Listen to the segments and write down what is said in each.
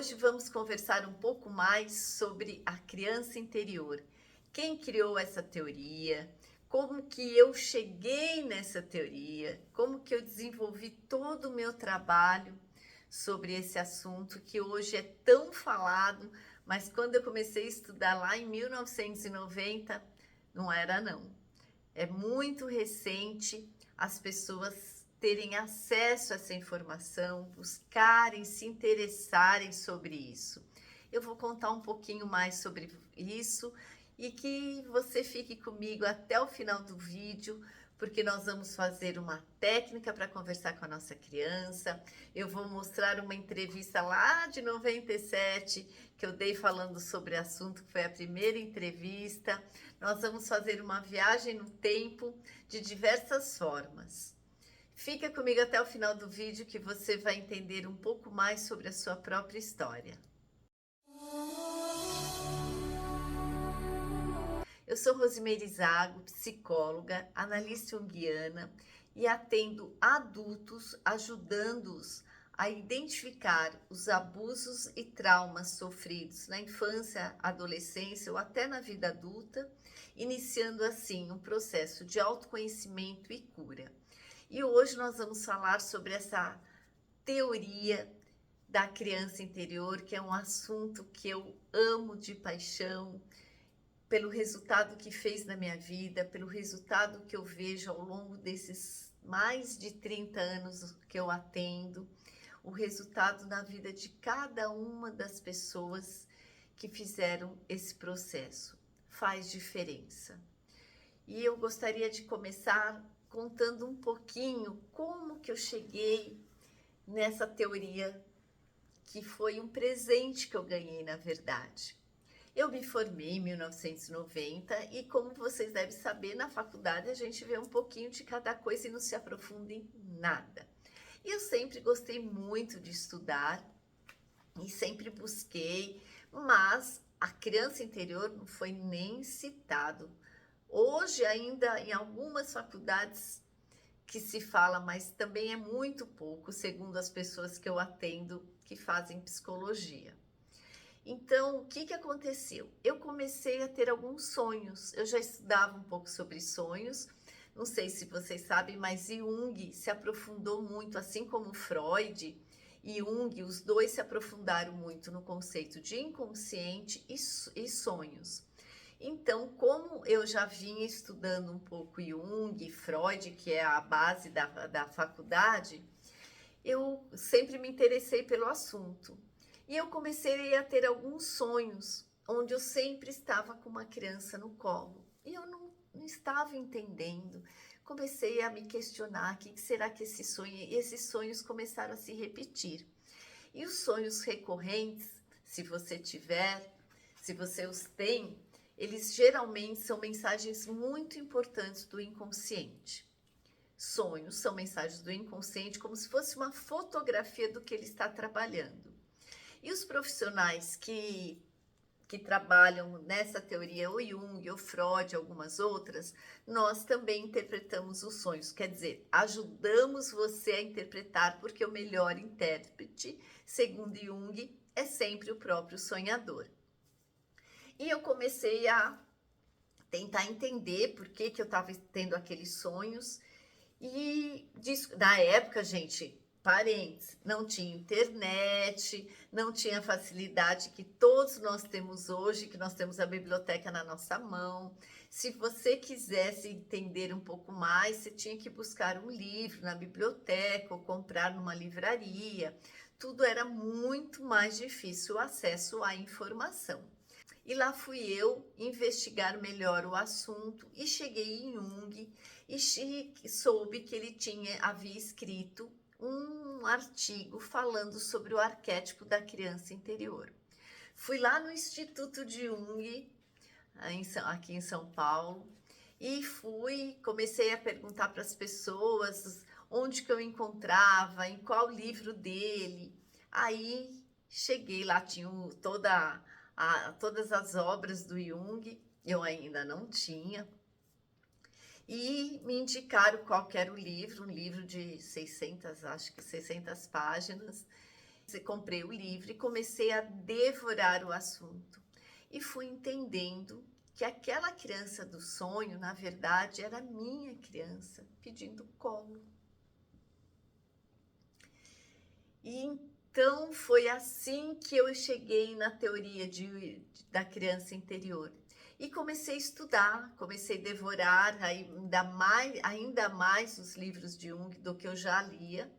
Hoje vamos conversar um pouco mais sobre a criança interior. Quem criou essa teoria? Como que eu cheguei nessa teoria? Como que eu desenvolvi todo o meu trabalho sobre esse assunto que hoje é tão falado, mas quando eu comecei a estudar lá em 1990, não era não. É muito recente as pessoas terem acesso a essa informação, buscarem, se interessarem sobre isso. Eu vou contar um pouquinho mais sobre isso e que você fique comigo até o final do vídeo, porque nós vamos fazer uma técnica para conversar com a nossa criança. Eu vou mostrar uma entrevista lá de 97 que eu dei falando sobre o assunto, que foi a primeira entrevista. Nós vamos fazer uma viagem no tempo de diversas formas. Fica comigo até o final do vídeo que você vai entender um pouco mais sobre a sua própria história. Eu sou Rosimeire Zago, psicóloga, analista junguiana e atendo adultos, ajudando-os a identificar os abusos e traumas sofridos na infância, adolescência ou até na vida adulta, iniciando assim um processo de autoconhecimento e cura. E hoje nós vamos falar sobre essa teoria da criança interior, que é um assunto que eu amo de paixão, pelo resultado que fez na minha vida, pelo resultado que eu vejo ao longo desses mais de 30 anos que eu atendo, o resultado na vida de cada uma das pessoas que fizeram esse processo. Faz diferença. E eu gostaria de começar contando um pouquinho como que eu cheguei nessa teoria, que foi um presente que eu ganhei, na verdade. Eu me formei em 1990 e, como vocês devem saber, na faculdade a gente vê um pouquinho de cada coisa e não se aprofunda em nada. E eu sempre gostei muito de estudar e sempre busquei, mas a criança interior não foi nem citado. Hoje ainda em algumas faculdades que se fala, mas também é muito pouco, segundo as pessoas que eu atendo que fazem psicologia. Então, o que aconteceu? Eu comecei a ter alguns sonhos. Eu já estudava um pouco sobre sonhos. Não sei se vocês sabem, mas Jung se aprofundou muito, assim como Freud e Jung, os dois se aprofundaram muito no conceito de inconsciente e sonhos. Então, como eu já vinha estudando um pouco Jung e Freud, que é a base da faculdade, eu sempre me interessei pelo assunto. E eu comecei a ter alguns sonhos, onde eu sempre estava com uma criança no colo. E eu não estava entendendo. Comecei a me questionar, o que será que esse sonho... E esses sonhos começaram a se repetir. E os sonhos recorrentes, se você tiver, se você os tem, eles geralmente são mensagens muito importantes do inconsciente. Sonhos são mensagens do inconsciente, como se fosse uma fotografia do que ele está trabalhando. E os profissionais que trabalham nessa teoria, o Jung, o Freud, algumas outras, nós também interpretamos os sonhos. Quer dizer, ajudamos você a interpretar, porque o melhor intérprete, segundo Jung, é sempre o próprio sonhador. E eu comecei a tentar entender por que eu estava tendo aqueles sonhos. E na época, gente, parentes, não tinha internet, não tinha facilidade que todos nós temos hoje, que nós temos a biblioteca na nossa mão. Se você quisesse entender um pouco mais, você tinha que buscar um livro na biblioteca ou comprar numa livraria. Tudo era muito mais difícil o acesso à informação. E lá fui eu investigar melhor o assunto e cheguei em Jung e soube que ele havia escrito um artigo falando sobre o arquétipo da criança interior. Fui lá no Instituto de Jung, aqui em São Paulo, e comecei a perguntar para as pessoas onde que eu encontrava, em qual livro dele. Aí cheguei lá, tinha todas as obras do Jung, eu ainda não tinha, e me indicaram qual que era o livro, um livro de 600, acho que 600 páginas, Comprei o livro e comecei a devorar o assunto. E fui entendendo que aquela criança do sonho, na verdade, era minha criança pedindo colo. E então foi assim que eu cheguei na teoria da criança interior. E comecei a estudar, comecei a devorar ainda mais os livros de Jung do que eu já lia,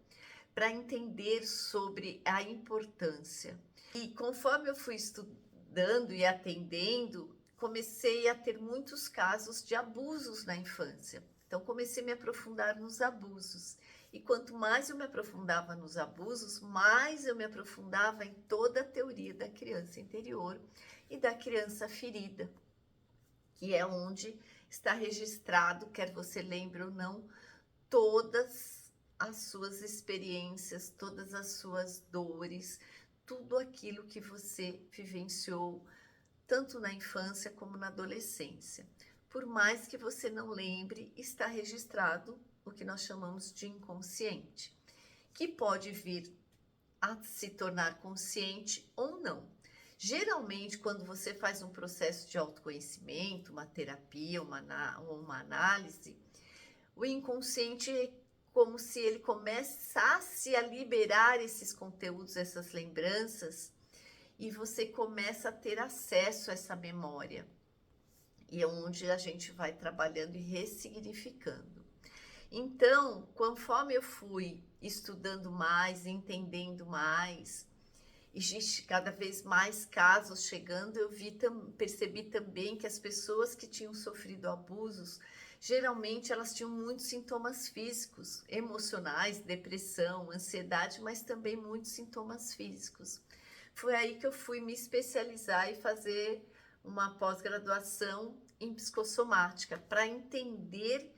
para entender sobre a importância. E conforme eu fui estudando e atendendo, comecei a ter muitos casos de abusos na infância. Então comecei a me aprofundar nos abusos. E quanto mais eu me aprofundava nos abusos, mais eu me aprofundava em toda a teoria da criança interior e da criança ferida, que é onde está registrado, quer você lembre ou não, todas as suas experiências, todas as suas dores, tudo aquilo que você vivenciou, tanto na infância como na adolescência. Por mais que você não lembre, está registrado o que nós chamamos de inconsciente, que pode vir a se tornar consciente ou não. Geralmente, quando você faz um processo de autoconhecimento, uma terapia, uma análise, o inconsciente é como se ele começasse a liberar esses conteúdos, essas lembranças, e você começa a ter acesso a essa memória. E é onde a gente vai trabalhando e ressignificando. Então, conforme eu fui estudando mais, entendendo mais, e cada vez mais casos chegando, eu percebi também que as pessoas que tinham sofrido abusos, geralmente elas tinham muitos sintomas físicos, emocionais, depressão, ansiedade, mas também muitos sintomas físicos. Foi aí que eu fui me especializar e fazer uma pós-graduação em psicossomática, para entender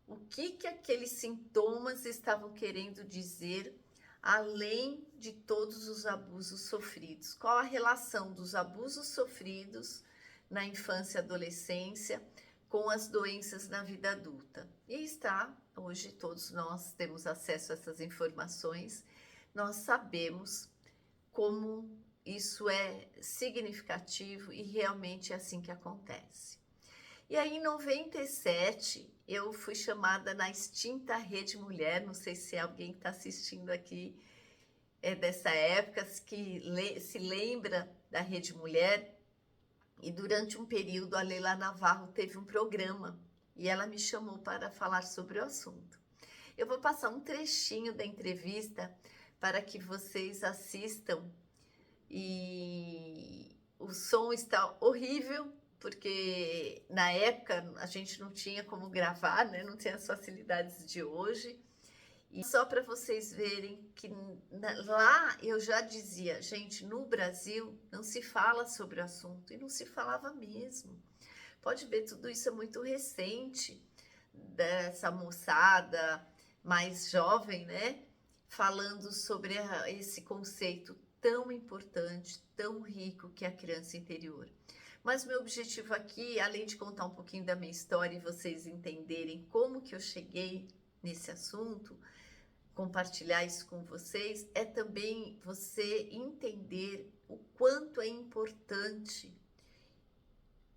o que aqueles sintomas estavam querendo dizer, além de todos os abusos sofridos. Qual a relação dos abusos sofridos na infância e adolescência com as doenças na vida adulta? E hoje todos nós temos acesso a essas informações, nós sabemos como isso é significativo e realmente é assim que acontece. E aí, em 97, eu fui chamada na extinta Rede Mulher, não sei se alguém está assistindo aqui dessa época, que se lembra da Rede Mulher, e durante um período a Leila Navarro teve um programa, e ela me chamou para falar sobre o assunto. Eu vou passar um trechinho da entrevista para que vocês assistam, e o som está horrível, porque na época a gente não tinha como gravar, né? Não tinha as facilidades de hoje. E só para vocês verem que lá eu já dizia, gente, no Brasil não se fala sobre o assunto, e não se falava mesmo. Pode ver, tudo isso é muito recente, dessa moçada mais jovem, né? Falando sobre esse conceito tão importante, tão rico, que é a criança interior. Mas meu objetivo aqui, além de contar um pouquinho da minha história e vocês entenderem como que eu cheguei nesse assunto, compartilhar isso com vocês, é também você entender o quanto é importante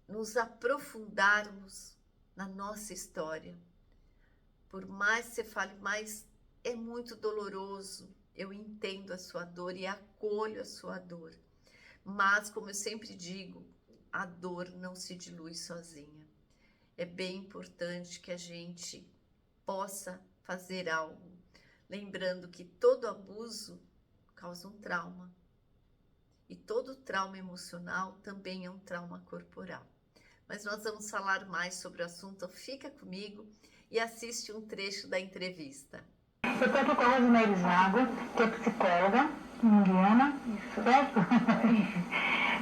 nos aprofundarmos na nossa história. Por mais que você fale, mas é muito doloroso, eu entendo a sua dor e acolho a sua dor. Mas, como eu sempre digo, a dor não se dilui sozinha. É bem importante que a gente possa fazer algo, lembrando que todo abuso causa um trauma. E todo trauma emocional também é um trauma corporal. Mas nós vamos falar mais sobre o assunto, fica comigo e assiste um trecho da entrevista. Eu estou aqui com a Rosemary Zago, que é psicóloga junguiana, certo?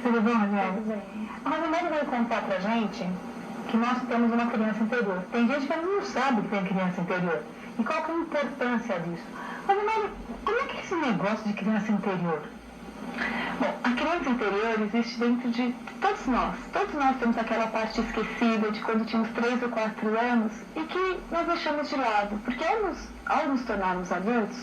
Tudo bom, Rosemary? Tudo bem. A Rosemary vai contar pra gente que nós temos uma criança interior. Tem gente que não sabe que tem criança interior. E qual que é a importância disso? Rosemary, como é que é esse negócio de criança interior? Bom, a criança interior existe dentro de todos nós. Todos nós temos aquela parte esquecida de quando tínhamos 3 ou 4 anos e que nós deixamos de lado. Porque ao nos tornarmos adultos,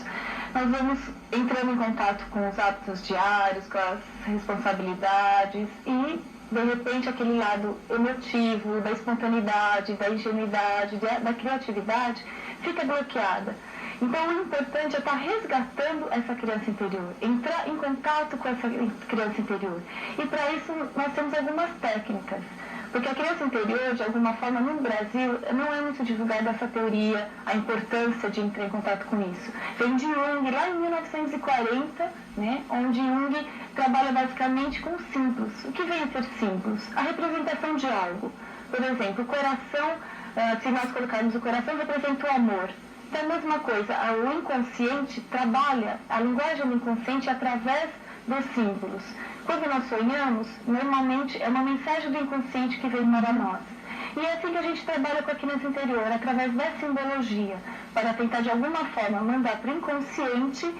nós vamos entrando em contato com os hábitos diários, com as responsabilidades e, de repente, aquele lado emotivo, da espontaneidade, da ingenuidade, da criatividade, fica bloqueada. Então, o importante é estar resgatando essa criança interior, entrar em contato com essa criança interior. E, para isso, nós temos algumas técnicas. Porque a criança interior, de alguma forma, no Brasil, não é muito divulgada essa teoria, a importância de entrar em contato com isso. Vem de Jung, lá em 1940, né, onde Jung trabalha basicamente com símbolos. O que vem a ser símbolos? A representação de algo. Por exemplo, o coração, se nós colocarmos o coração, representa o amor. Então, a mesma coisa, o inconsciente trabalha, a linguagem do inconsciente através dos símbolos. Quando nós sonhamos, normalmente é uma mensagem do inconsciente que vem para nós. E é assim que a gente trabalha com a criança interior, através da simbologia, para tentar de alguma forma mandar para o inconsciente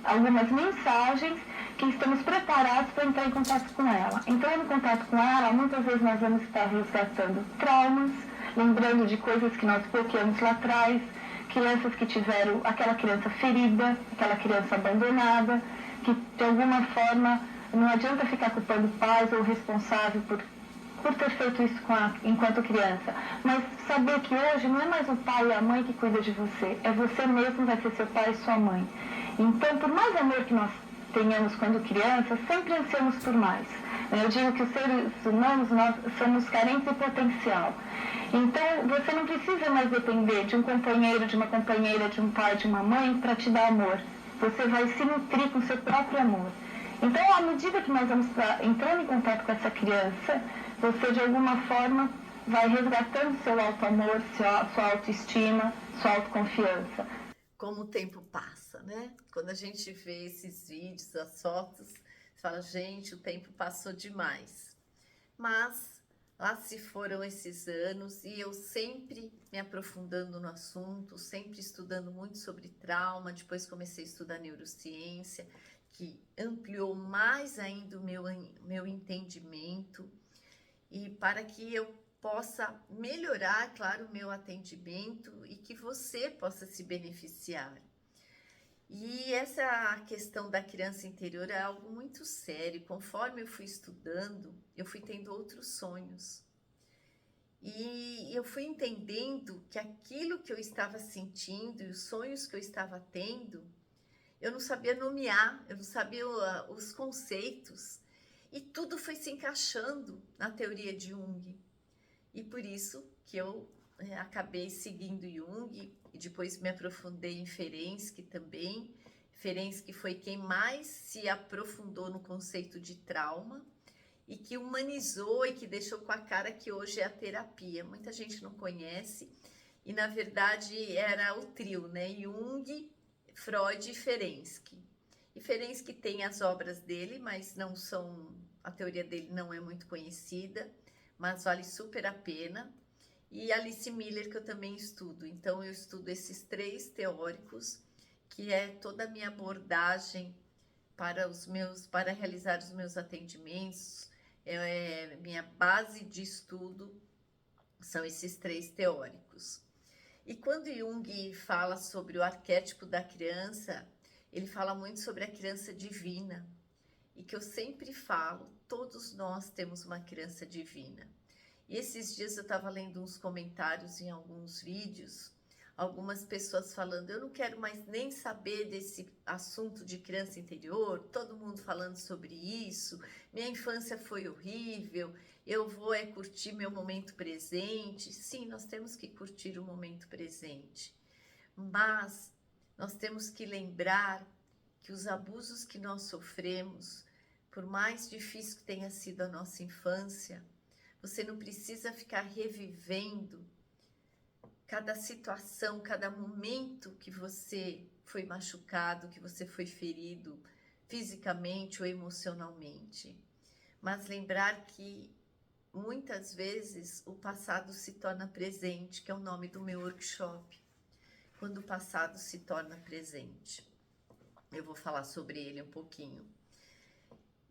algumas mensagens que estamos preparados para entrar em contato com ela. Entrando em contato com ela, muitas vezes nós vamos estar resgatando traumas, lembrando de coisas que nós bloqueamos lá atrás, crianças que tiveram aquela criança ferida, aquela criança abandonada, que de alguma forma não adianta ficar culpando pais ou responsável por ter feito isso enquanto criança, mas saber que hoje não é mais o pai e a mãe que cuida de você, é você mesmo que vai ser seu pai e sua mãe. Então, por mais amor que nós tenhamos quando criança, sempre ansiamos por mais. Eu digo que os seres humanos, nós somos carentes de potencial. Então, você não precisa mais depender de um companheiro, de uma companheira, de um pai, de uma mãe para te dar amor. Você vai se nutrir com o seu próprio amor. Então, à medida que nós vamos entrando em contato com essa criança, você, de alguma forma, vai resgatando seu auto-amor, sua autoestima, sua autoconfiança. Como o tempo passa, né? Quando a gente vê esses vídeos, as fotos, você fala, gente, o tempo passou demais. Mas lá se foram esses anos e eu sempre me aprofundando no assunto, sempre estudando muito sobre trauma. Depois comecei a estudar neurociência, que ampliou mais ainda o meu entendimento, e para que eu possa melhorar, claro, o meu atendimento e que você possa se beneficiar. E essa questão da criança interior é algo muito sério. Conforme eu fui estudando, eu fui tendo outros sonhos. E eu fui entendendo que aquilo que eu estava sentindo e os sonhos que eu estava tendo, eu não sabia nomear, eu não sabia os conceitos. E tudo foi se encaixando na teoria de Jung. E por isso que eu acabei seguindo Jung e depois me aprofundei em Ferenczi também. Ferenczi foi quem mais se aprofundou no conceito de trauma e que humanizou e que deixou com a cara que hoje é a terapia. Muita gente não conhece e, na verdade, era o trio, né? Jung, Freud e Ferenczi. E Ferenczi tem as obras dele, mas não são, a teoria dele não é muito conhecida, mas vale super a pena. E Alice Miller, que eu também estudo. Então, eu estudo esses três teóricos, que é toda a minha abordagem para realizar os meus atendimentos. Minha base de estudo são esses três teóricos. E quando Jung fala sobre o arquétipo da criança, ele fala muito sobre a criança divina. E que eu sempre falo, todos nós temos uma criança divina. E esses dias eu estava lendo uns comentários em alguns vídeos, algumas pessoas falando, eu não quero mais nem saber desse assunto de criança interior, todo mundo falando sobre isso, minha infância foi horrível, eu vou curtir meu momento presente. Sim, nós temos que curtir o momento presente, mas nós temos que lembrar que os abusos que nós sofremos, por mais difícil que tenha sido a nossa infância, você não precisa ficar revivendo cada situação, cada momento que você foi machucado, que você foi ferido fisicamente ou emocionalmente. Mas lembrar que muitas vezes o passado se torna presente, que é o nome do meu workshop. Quando o passado se torna presente. Eu vou falar sobre ele um pouquinho.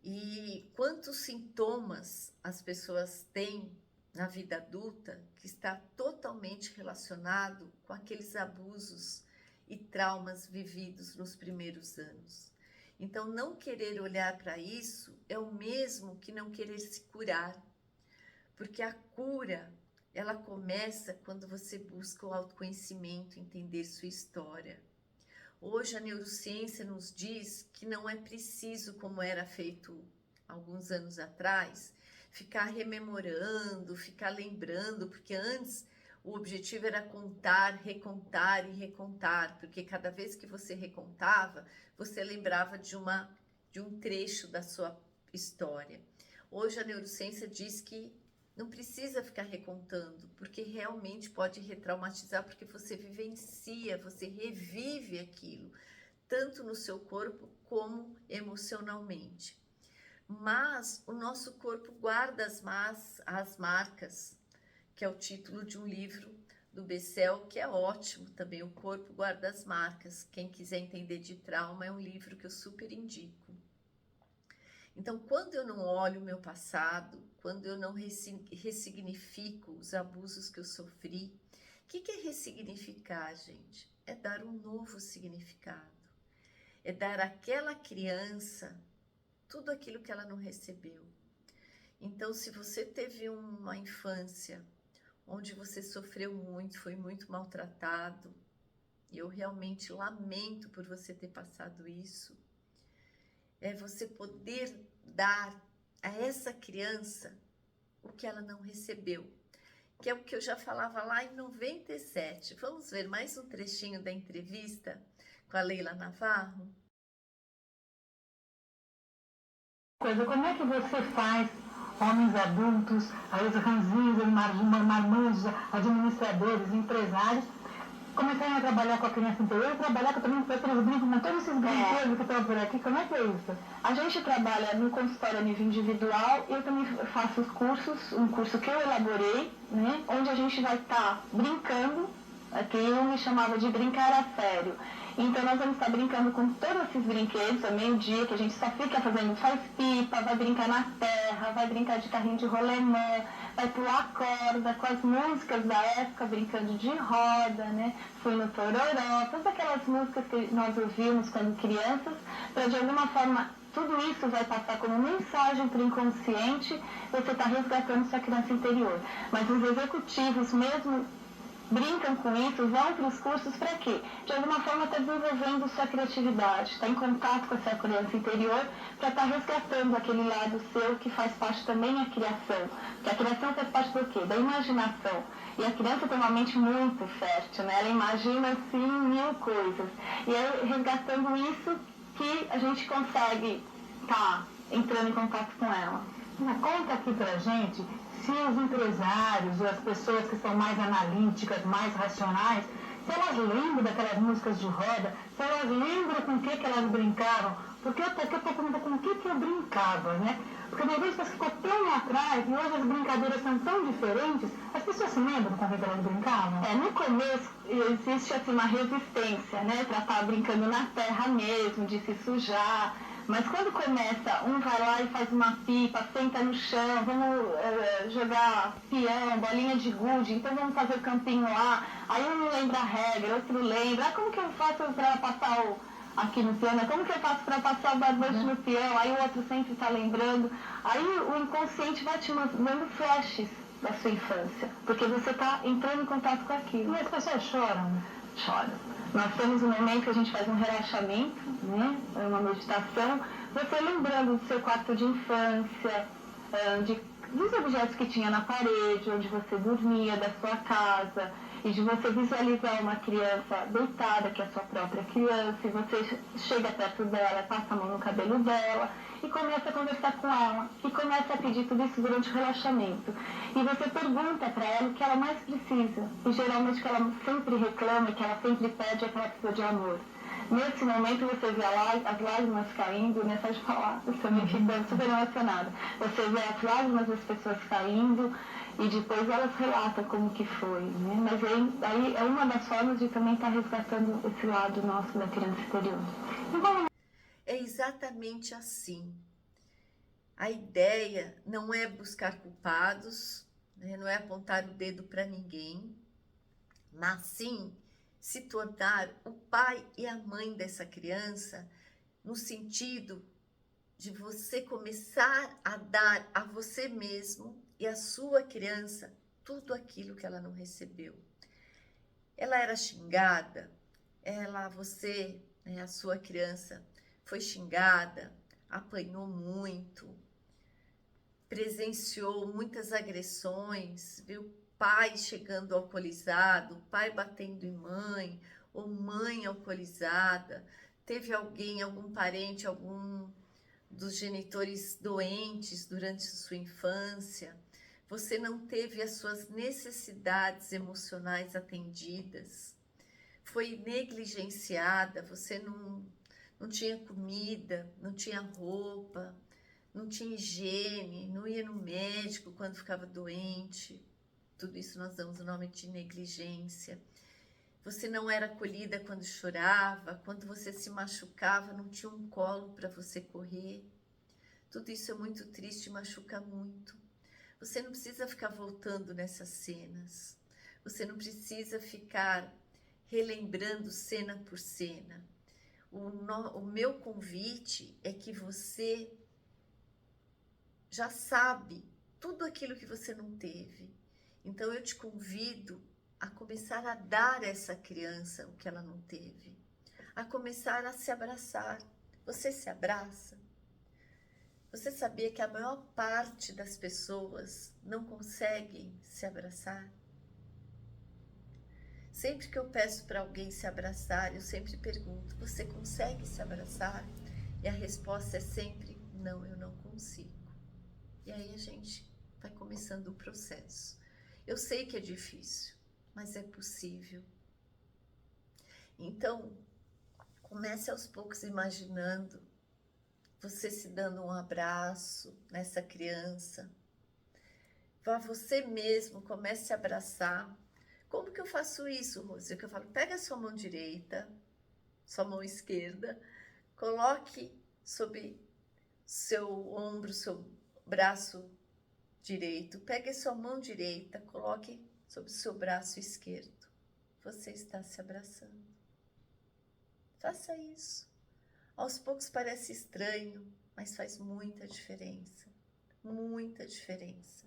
E quantos sintomas as pessoas têm na vida adulta que está totalmente relacionado com aqueles abusos e traumas vividos nos primeiros anos. Então, não querer olhar para isso é o mesmo que não querer se curar, porque a cura, ela começa quando você busca o autoconhecimento, entender sua história. Hoje a neurociência nos diz que não é preciso, como era feito alguns anos atrás, ficar rememorando, ficar lembrando, porque antes o objetivo era contar, recontar e recontar, porque cada vez que você recontava, você lembrava de um trecho da sua história. Hoje a neurociência diz que não precisa ficar recontando, porque realmente pode retraumatizar, porque você vivencia, você revive aquilo, tanto no seu corpo como emocionalmente. Mas o nosso corpo guarda as marcas, que é o título de um livro do Bessel, que é ótimo também, O Corpo Guarda as Marcas. Quem quiser entender de trauma, é um livro que eu super indico. Então, quando eu não olho o meu passado, quando eu não ressignifico os abusos que eu sofri, o que é ressignificar, gente? É dar um novo significado. É dar àquela criança tudo aquilo que ela não recebeu. Então, se você teve uma infância onde você sofreu muito, foi muito maltratado, e eu realmente lamento por você ter passado isso, é você poder dar a essa criança o que ela não recebeu, que é o que eu já falava lá em 97. Vamos ver mais um trechinho da entrevista com a Leila Navarro? Como é que você faz homens adultos, aí os ranzinhos, marmanjos, administradores, empresários, começarem a trabalhar com a criança interior e trabalhar também com eles brincam com todos esses brinquedos que estão por aqui? Como é que é isso? A gente trabalha no consultório a nível individual. Eu também faço os cursos, um curso que eu elaborei, né, onde a gente vai estar brincando, que eu me chamava de brincar a sério. Então nós vamos estar brincando com todos esses brinquedos, ao meio-dia, que a gente só fica fazendo faz pipa, vai brincar na terra, vai brincar de carrinho de rolemã, vai pular corda, com as músicas da época, brincando de roda, né? Fui no Tororó, todas aquelas músicas que nós ouvimos quando crianças, para de alguma forma tudo isso vai passar como mensagem para o inconsciente, você está resgatando sua criança interior. Mas os executivos mesmo brincam com isso, vão para os cursos para quê? De alguma forma está desenvolvendo sua criatividade, está em contato com essa criança interior para estar resgatando aquele lado seu que faz parte também da criação. Porque a criação faz parte do quê? Da imaginação. E a criança tem uma mente muito fértil, né? Ela imagina assim 1000 coisas. E é resgatando isso que a gente consegue estar entrando em contato com ela. Conta aqui pra gente se os empresários ou as pessoas que são mais analíticas, mais racionais, se elas lembram daquelas músicas de roda, se elas lembram com o que elas brincavam, porque eu estou perguntando com o que eu brincava, né? Porque uma vez que ficou tão atrás e hoje as brincadeiras são tão diferentes, as pessoas se lembram com o que elas brincavam? No começo existe assim, uma resistência, né? Para estar brincando na terra mesmo, de se sujar. Mas quando começa, um vai lá e faz uma pipa, senta no chão, vamos jogar peão, bolinha de gude, então vamos fazer o campinho lá. Aí um não lembra a regra, outro lembra. Como que eu faço para passar aqui no piano? Como que eu faço para passar o barbante no peão? Aí o outro sempre está lembrando. Aí o inconsciente vai te mandando flashes da sua infância, porque você está entrando em contato com aquilo. E as pessoas choram? Choram. Nós temos um momento que a gente faz um relaxamento, né? Uma meditação, você lembrando do seu quarto de infância, dos objetos que tinha na parede, onde você dormia, da sua casa, e de você visualizar uma criança deitada, que é a sua própria criança, e você chega perto dela, passa a mão no cabelo dela, e começa a conversar com ela, e começa a pedir tudo isso durante o relaxamento. E você pergunta para ela o que ela mais precisa, e geralmente o que ela sempre reclama, que ela sempre pede, é que ela precisa de amor. Nesse momento você vê as lágrimas caindo, né? Só de falar, eu também fico super emocionada. Você vê as lágrimas das pessoas caindo e depois elas relatam como que foi, né? Mas aí é uma das formas de também estar resgatando esse lado nosso da criança interior. É exatamente assim. A ideia não é buscar culpados, né? Não é apontar o dedo para ninguém, mas sim se tornar o pai e a mãe dessa criança, no sentido de você começar a dar a você mesmo e a sua criança tudo aquilo que ela não recebeu. Ela era xingada, você, né, a sua criança foi xingada, apanhou muito, presenciou muitas agressões, viu pai chegando alcoolizado, pai batendo em mãe, ou mãe alcoolizada, teve alguém, algum parente, algum dos genitores doentes durante sua infância, você não teve as suas necessidades emocionais atendidas, foi negligenciada, você não tinha comida, não tinha roupa, não tinha higiene, não ia no médico quando ficava doente. Tudo isso nós damos o nome de negligência. Você não era acolhida quando chorava, quando você se machucava, não tinha um colo para você correr. Tudo isso é muito triste e machuca muito. Você não precisa ficar voltando nessas cenas. Você não precisa ficar relembrando cena por cena. O meu convite é que você já sabe tudo aquilo que você não teve. Então eu te convido a começar a dar a essa criança o que ela não teve, a começar a se abraçar. Você se abraça? Você sabia que a maior parte das pessoas não conseguem se abraçar? Sempre que eu peço para alguém se abraçar, eu sempre pergunto: você consegue se abraçar? E a resposta é sempre: não, eu não consigo. E aí a gente vai começando o processo. Eu sei que é difícil, mas é possível. Então, comece aos poucos imaginando você se dando um abraço nessa criança. Vá você mesmo, comece a abraçar. Como que eu faço isso, Rose? É que eu falo: pega a sua mão direita, sua mão esquerda, coloque sobre seu ombro, seu braço direito, pegue a sua mão direita, coloque sobre o seu braço esquerdo. Você está se abraçando. Faça isso. Aos poucos parece estranho, mas faz muita diferença. Muita diferença.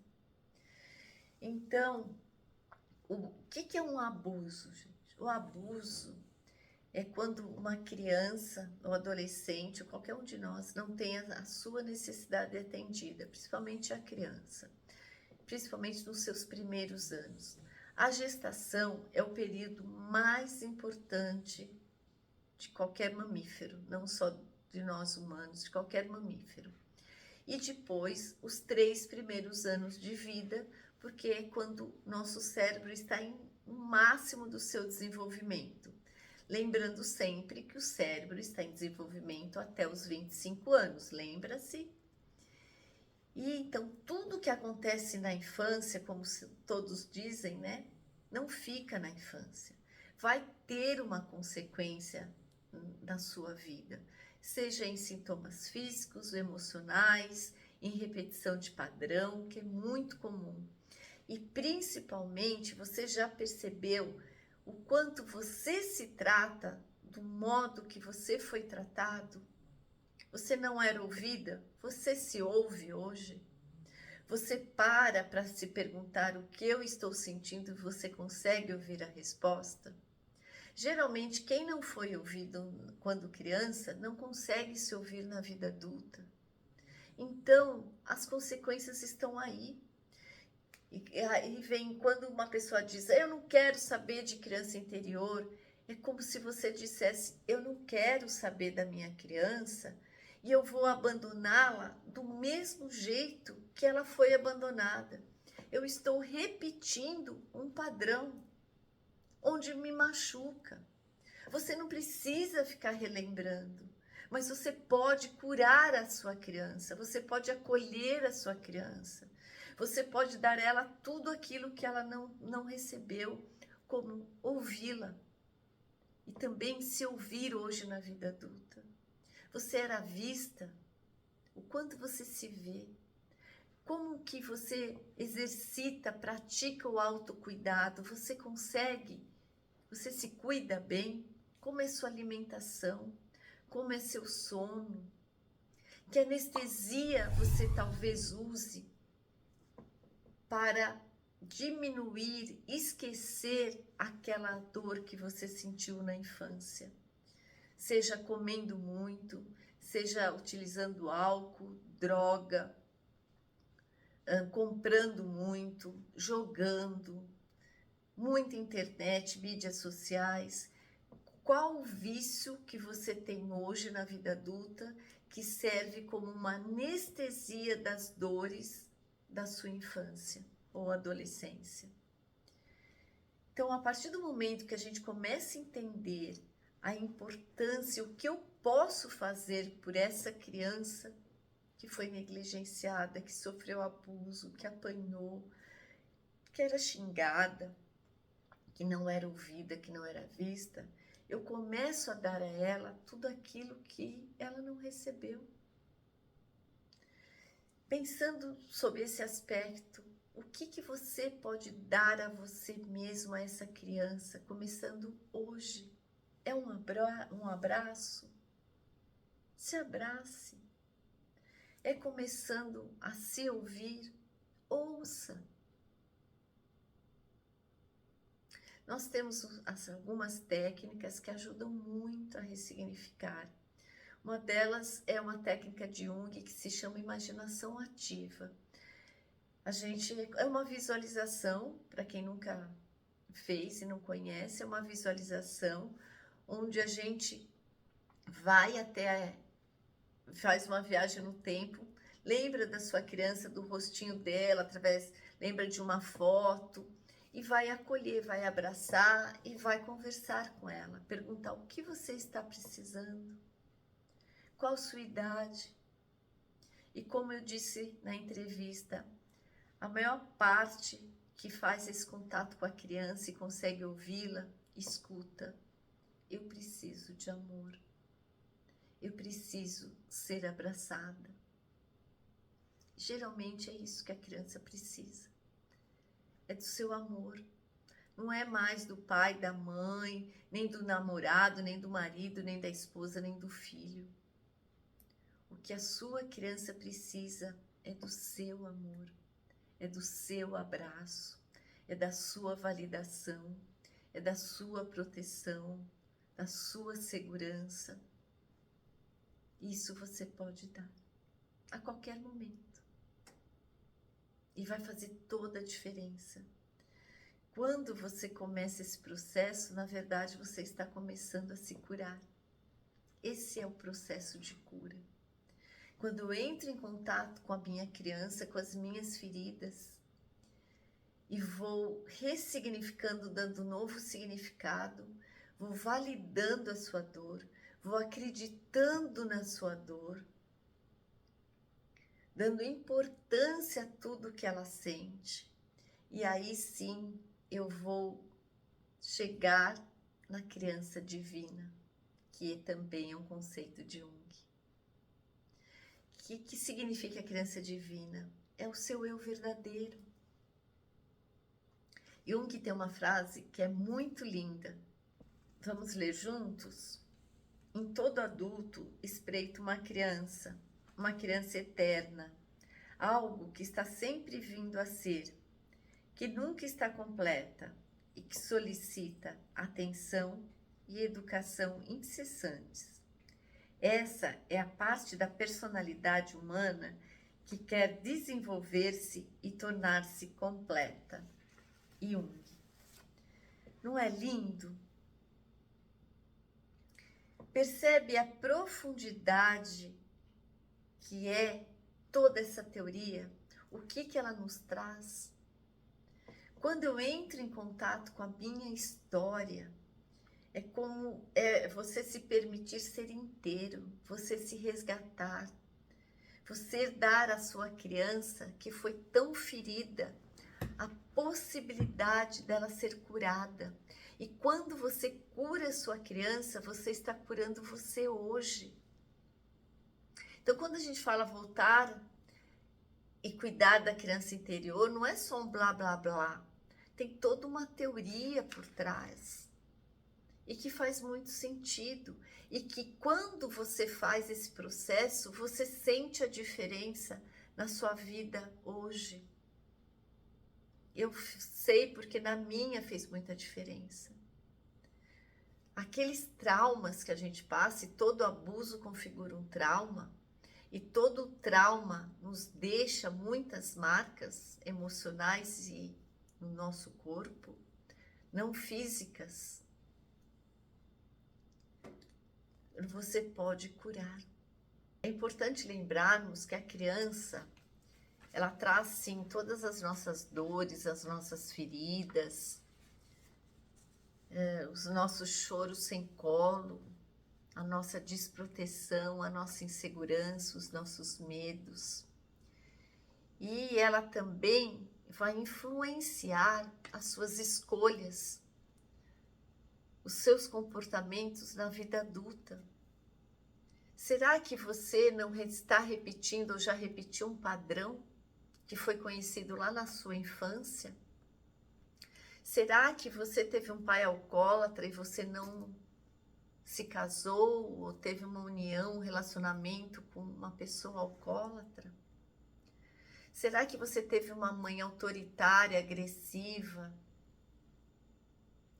Então, o que é um abuso, gente? O abuso é quando uma criança, ou adolescente, ou qualquer um de nós, não tem a sua necessidade atendida, principalmente a criança, principalmente nos seus primeiros anos. A gestação é o período mais importante de qualquer mamífero, não só de nós humanos, de qualquer mamífero. E depois, os 3 primeiros anos de vida, porque é quando nosso cérebro está em o máximo do seu desenvolvimento. Lembrando sempre que o cérebro está em desenvolvimento até os 25 anos, lembra-se? E então, tudo que acontece na infância, como todos dizem, né, não fica na infância. Vai ter uma consequência na sua vida, seja em sintomas físicos, emocionais, em repetição de padrão, que é muito comum. E principalmente, você já percebeu o quanto você se trata do modo que você foi tratado? Você não era ouvida? Você se ouve hoje? Você para se perguntar o que eu estou sentindo e você consegue ouvir a resposta? Geralmente, quem não foi ouvido quando criança não consegue se ouvir na vida adulta. Então, as consequências estão aí. E aí vem quando uma pessoa diz: eu não quero saber de criança interior. É como se você dissesse: eu não quero saber da minha criança e eu vou abandoná-la do mesmo jeito que ela foi abandonada. Eu estou repetindo um padrão onde me machuca. Você não precisa ficar relembrando, mas você pode curar a sua criança, você pode acolher a sua criança, você pode dar a ela tudo aquilo que ela não recebeu, como ouvi-la e também se ouvir hoje na vida adulta. Você era vista? O quanto você se vê? Como que você exercita, pratica o autocuidado? Você consegue Você se cuida bem? Como é sua alimentação? Como é seu sono? Que anestesia você talvez use para diminuir, esquecer aquela dor que você sentiu na infância? Seja comendo muito, seja utilizando álcool, droga, comprando muito, jogando, muita internet, mídias sociais. Qual o vício que você tem hoje na vida adulta que serve como uma anestesia das dores da sua infância ou adolescência? Então, a partir do momento que a gente começa a entender a importância, o que eu posso fazer por essa criança que foi negligenciada, que sofreu abuso, que apanhou, que era xingada, que não era ouvida, que não era vista, eu começo a dar a ela tudo aquilo que ela não recebeu. Pensando sobre esse aspecto, o que você pode dar a você mesmo, a essa criança, começando hoje? É um abraço? Se abrace. É começando a se ouvir? Ouça. Nós temos algumas técnicas que ajudam muito a ressignificar. Uma delas é uma técnica de Jung que se chama imaginação ativa. É uma visualização, para quem nunca fez e não conhece, é uma visualização onde a gente faz uma viagem no tempo, lembra da sua criança, do rostinho dela, lembra de uma foto, e vai acolher, vai abraçar e vai conversar com ela, perguntar o que você está precisando, qual sua idade. E como eu disse na entrevista, a maior parte que faz esse contato com a criança e consegue ouvi-la, escuta. Eu preciso de amor. Eu preciso ser abraçada. Geralmente é isso que a criança precisa. É do seu amor. Não é mais do pai, da mãe, nem do namorado, nem do marido, nem da esposa, nem do filho. O que a sua criança precisa é do seu amor, é do seu abraço, é da sua validação, é da sua proteção, da sua segurança. Isso você pode dar a qualquer momento. E vai fazer toda a diferença. Quando você começa esse processo, na verdade, você está começando a se curar. Esse é o processo de cura. Quando eu entro em contato com a minha criança, com as minhas feridas, e vou ressignificando, dando um novo significado, vou validando a sua dor, vou acreditando na sua dor, dando importância a tudo que ela sente. E aí sim eu vou chegar na criança divina, que também é um conceito de Jung. O que significa a criança divina? É o seu eu verdadeiro. Jung tem uma frase que é muito linda. Vamos ler juntos? Em todo adulto espreita uma criança eterna, algo que está sempre vindo a ser, que nunca está completa e que solicita atenção e educação incessantes. Essa é a parte da personalidade humana que quer desenvolver-se e tornar-se completa. Jung. Não é lindo? Percebe a profundidade que é toda essa teoria? O que ela nos traz? Quando eu entro em contato com a minha história, é como você se permitir ser inteiro, você se resgatar, você dar à sua criança que foi tão ferida a possibilidade dela ser curada. E quando você cura a sua criança, você está curando você hoje. Então, quando a gente fala voltar e cuidar da criança interior, não é só um blá, blá, blá. Tem toda uma teoria por trás. e que faz muito sentido, e que quando você faz esse processo, você sente a diferença na sua vida hoje. Eu sei porque na minha fez muita diferença. Aqueles traumas que a gente passa, e todo abuso configura um trauma, e todo trauma nos deixa muitas marcas emocionais e no nosso corpo, não físicas, você pode curar. É importante lembrarmos que a criança, ela traz sim todas as nossas dores, as nossas feridas, os nossos choros sem colo, a nossa desproteção, a nossa insegurança, os nossos medos. E ela também vai influenciar as suas escolhas, os seus comportamentos na vida adulta. Será que você não está repetindo ou já repetiu um padrão que foi conhecido lá na sua infância? Será que você teve um pai alcoólatra e você não se casou ou teve uma união, um relacionamento com uma pessoa alcoólatra? Será que você teve uma mãe autoritária, agressiva,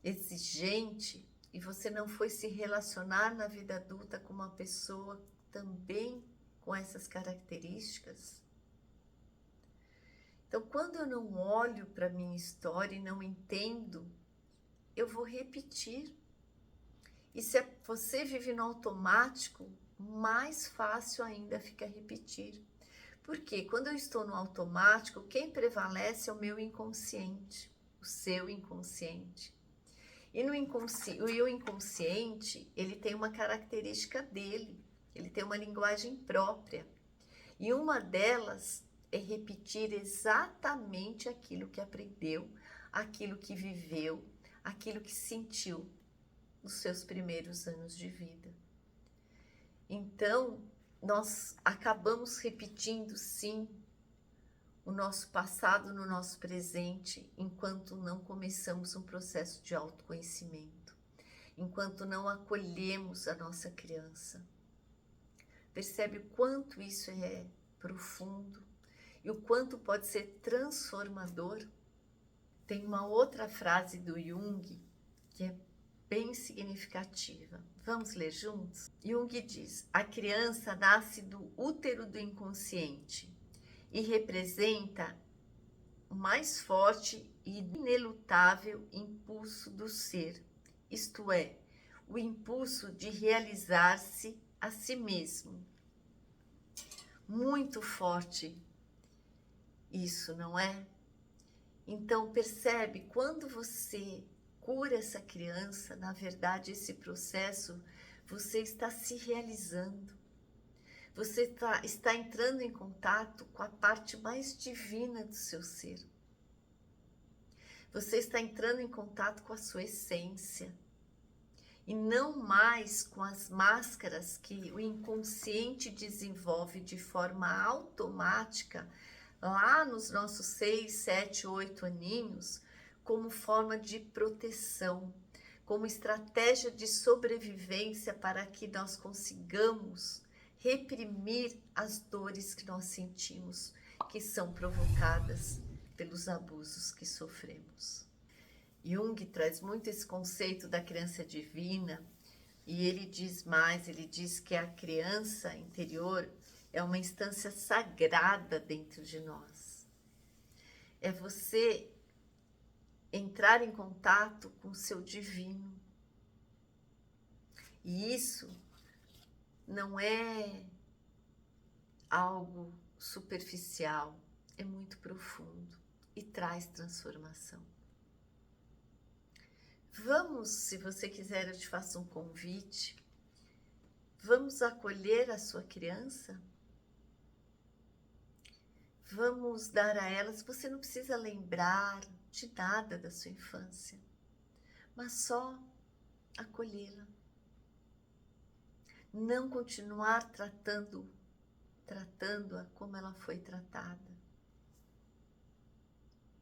exigente, e você não foi se relacionar na vida adulta com uma pessoa também com essas características? Então, quando eu não olho para a minha história e não entendo, eu vou repetir. E se você vive no automático, mais fácil ainda fica repetir. Porque quando eu estou no automático, quem prevalece é o meu inconsciente, o seu inconsciente. E o inconsciente, ele tem uma característica dele, ele tem uma linguagem própria. E uma delas é repetir exatamente aquilo que aprendeu, aquilo que viveu, aquilo que sentiu nos seus primeiros anos de vida. Então, nós acabamos repetindo, sim, o nosso passado no nosso presente, enquanto não começamos um processo de autoconhecimento, enquanto não acolhemos a nossa criança. Percebe o quanto isso é profundo e o quanto pode ser transformador? Tem uma outra frase do Jung que é bem significativa. Vamos ler juntos? Jung diz: a criança nasce do útero do inconsciente e representa o mais forte e inelutável impulso do ser, isto é, o impulso de realizar-se a si mesmo. Muito forte isso, não é? Então percebe, quando você cura essa criança, na verdade esse processo, você está se realizando. Você está entrando em contato com a parte mais divina do seu ser. Você está entrando em contato com a sua essência. E não mais com as máscaras que o inconsciente desenvolve de forma automática lá nos nossos 6, 7, 8 aninhos, como forma de proteção, como estratégia de sobrevivência para que nós consigamos reprimir as dores que nós sentimos, que são provocadas pelos abusos que sofremos. Jung traz muito esse conceito da criança divina, e ele diz mais, ele diz que a criança interior é uma instância sagrada dentro de nós. É você entrar em contato com o seu divino. E isso não é algo superficial, é muito profundo e traz transformação. Vamos, se você quiser, eu te faço um convite. Vamos acolher a sua criança? Vamos dar a ela, você não precisa lembrar de nada da sua infância, mas só acolhê-la. Não continuar tratando-a como ela foi tratada.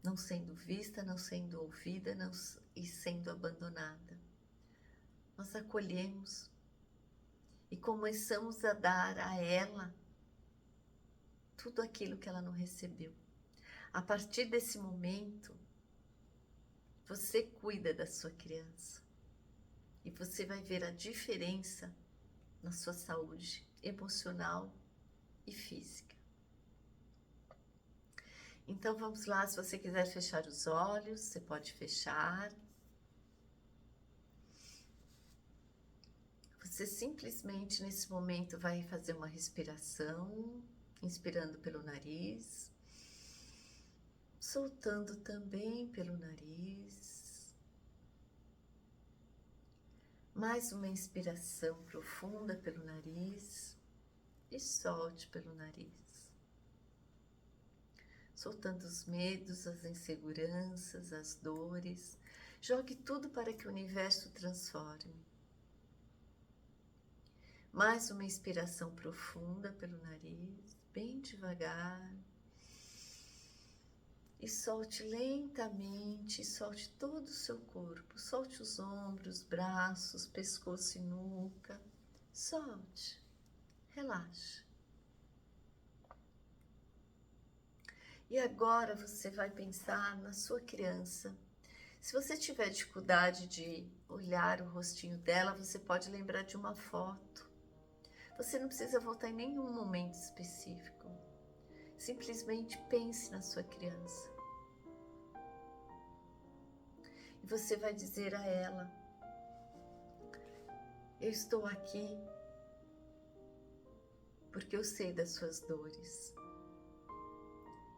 Não sendo vista, não sendo ouvida, e sendo abandonada. nós acolhemos e começamos a dar a ela tudo aquilo que ela não recebeu. A partir desse momento, você cuida da sua criança e você vai ver a diferença na sua saúde emocional e física. Então vamos lá, se você quiser fechar os olhos, você pode fechar. Você simplesmente nesse momento vai fazer uma respiração, inspirando pelo nariz, soltando também pelo nariz. Mais uma inspiração profunda pelo nariz e solte pelo nariz. Soltando os medos, as inseguranças, as dores. Jogue tudo para que o universo transforme. Mais uma inspiração profunda pelo nariz, bem devagar. E solte lentamente, solte todo o seu corpo. Solte os ombros, braços, pescoço e nuca. Solte, relaxe. E agora você vai pensar na sua criança. Se você tiver dificuldade de olhar o rostinho dela, você pode lembrar de uma foto. Você não precisa voltar em nenhum momento específico. Simplesmente pense na sua criança. E você vai dizer a ela: eu estou aqui porque eu sei das suas dores.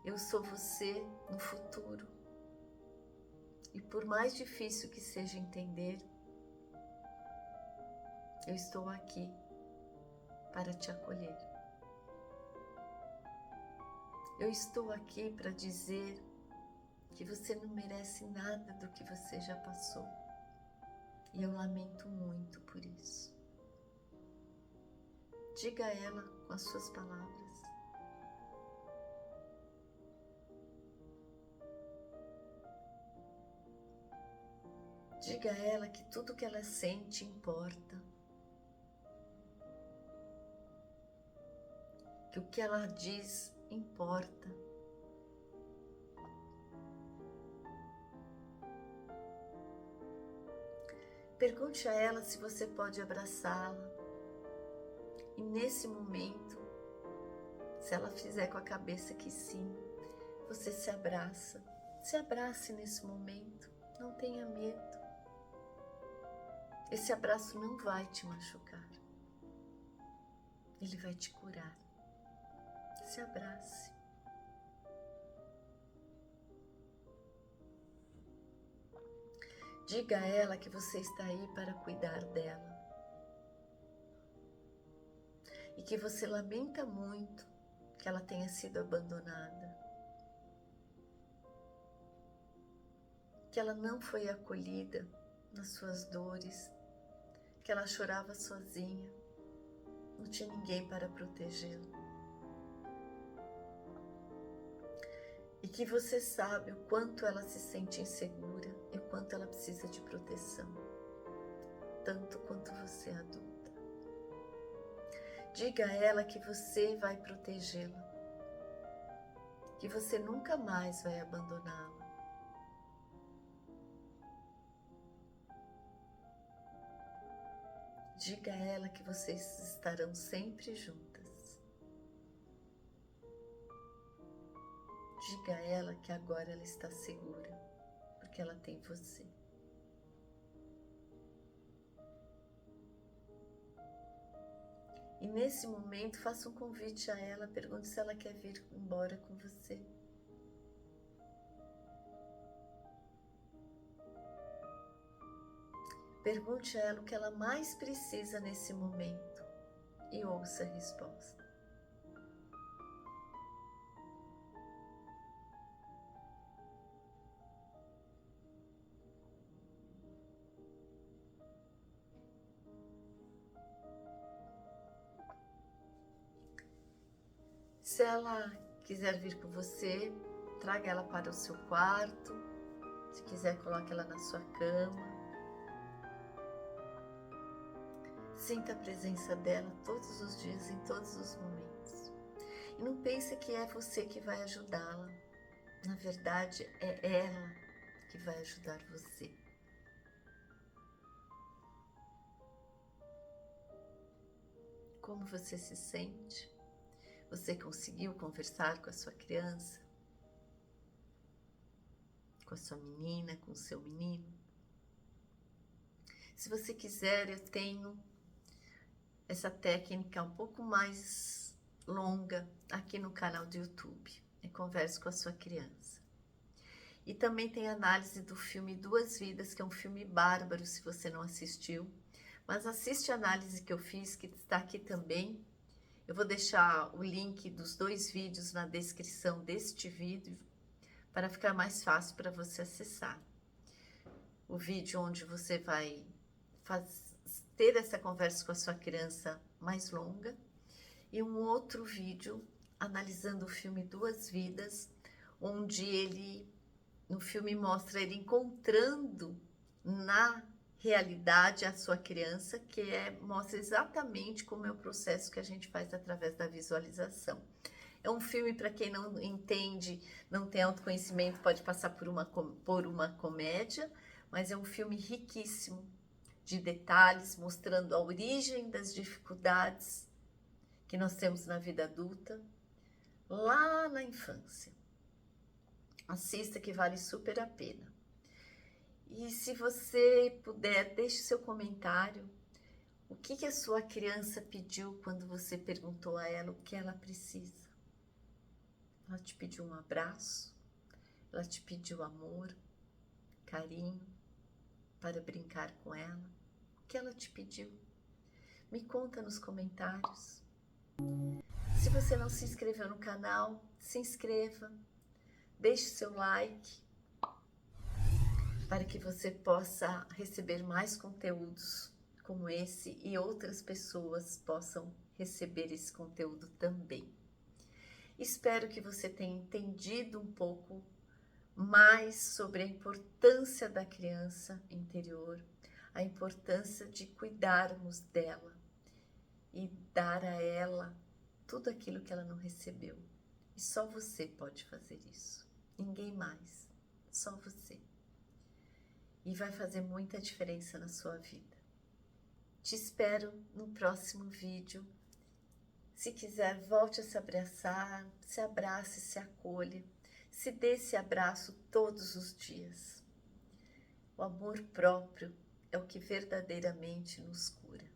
Eu sou você no futuro. E por mais difícil que seja entender, eu estou aqui para te acolher. Eu estou aqui para dizer que você não merece nada do que você já passou. E eu lamento muito por isso. Diga a ela com as suas palavras. Diga a ela que tudo que ela sente importa. Que o que ela diz importa. Pergunte a ela se você pode abraçá-la. E nesse momento, se ela fizer com a cabeça que sim, você se abraça. Se abrace nesse momento. Não tenha medo. Esse abraço não vai te machucar. Ele vai te curar. Se abrace. Diga a ela que você está aí para cuidar dela. E que você lamenta muito que ela tenha sido abandonada. Que ela não foi acolhida nas suas dores. Que ela chorava sozinha. Não tinha ninguém para protegê-la. E que você sabe o quanto ela se sente insegura e o quanto ela precisa de proteção, tanto quanto você é adulta. Diga a ela que você vai protegê-la, que você nunca mais vai abandoná-la. Diga a ela que vocês estarão sempre juntas. Diga a ela que agora ela está segura, porque ela tem você. E nesse momento, faça um convite a ela, pergunte se ela quer vir embora com você. Pergunte a ela o que ela mais precisa nesse momento e ouça a resposta. Se ela quiser vir com você, traga ela para o seu quarto. Se quiser, coloque ela na sua cama. Sinta a presença dela todos os dias, em todos os momentos. E não pense que é você que vai ajudá-la. Na verdade, é ela que vai ajudar você. Como você se sente? Você conseguiu conversar com a sua criança? Com a sua menina, com o seu menino? Se você quiser, eu tenho essa técnica um pouco mais longa aqui no canal do YouTube. Eu converso com a sua criança. E também tem análise do filme Duas Vidas, que é um filme bárbaro, se você não assistiu. Mas assiste a análise que eu fiz, que está aqui também. Eu vou deixar o link dos 2 vídeos na descrição deste vídeo, para ficar mais fácil para você acessar. O vídeo onde você vai ter essa conversa com a sua criança mais longa, e um outro vídeo analisando o filme Duas Vidas, onde ele, no filme, mostra ele encontrando na realidade a sua criança, que mostra exatamente como é o processo que a gente faz através da visualização. É um filme, para quem não entende, não tem autoconhecimento, pode passar por uma comédia, mas é um filme riquíssimo de detalhes, mostrando a origem das dificuldades que nós temos na vida adulta, lá na infância. Assista, que vale super a pena. E se você puder, deixe seu comentário. O que a sua criança pediu quando você perguntou a ela o que ela precisa? Ela te pediu um abraço? Ela te pediu amor, carinho, para brincar com ela? O que ela te pediu? Me conta nos comentários. Se você não se inscreveu no canal, se inscreva, deixe seu like, para que você possa receber mais conteúdos como esse e outras pessoas possam receber esse conteúdo também. Espero que você tenha entendido um pouco mais sobre a importância da criança interior, a importância de cuidarmos dela e dar a ela tudo aquilo que ela não recebeu. E só você pode fazer isso, ninguém mais, só você. E vai fazer muita diferença na sua vida. Te espero no próximo vídeo. Se quiser, volte a se abraçar, se abrace, se acolha, se dê esse abraço todos os dias. O amor próprio é o que verdadeiramente nos cura.